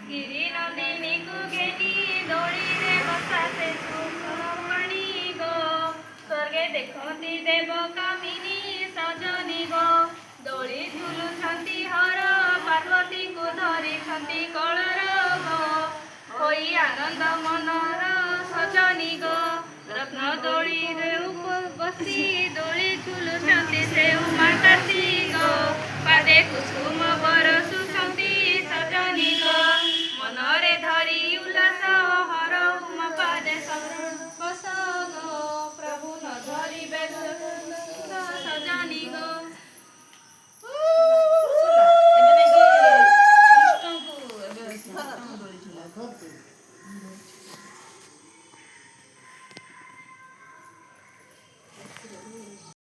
गिरी नंदिनी को घेनी दौड़ी रे बसा से सुखमणि गो स्वर्गे देखती देव कामिनी सजनी गो दौड़ी झुलुछंती हर पार्वती को धरिछंती कलर गो होई आनंद मनर सजनी गो रत्न दौड़ी रे बसी दौड़ी झुलुछंती से उमा कार्तिक पादे कुसुम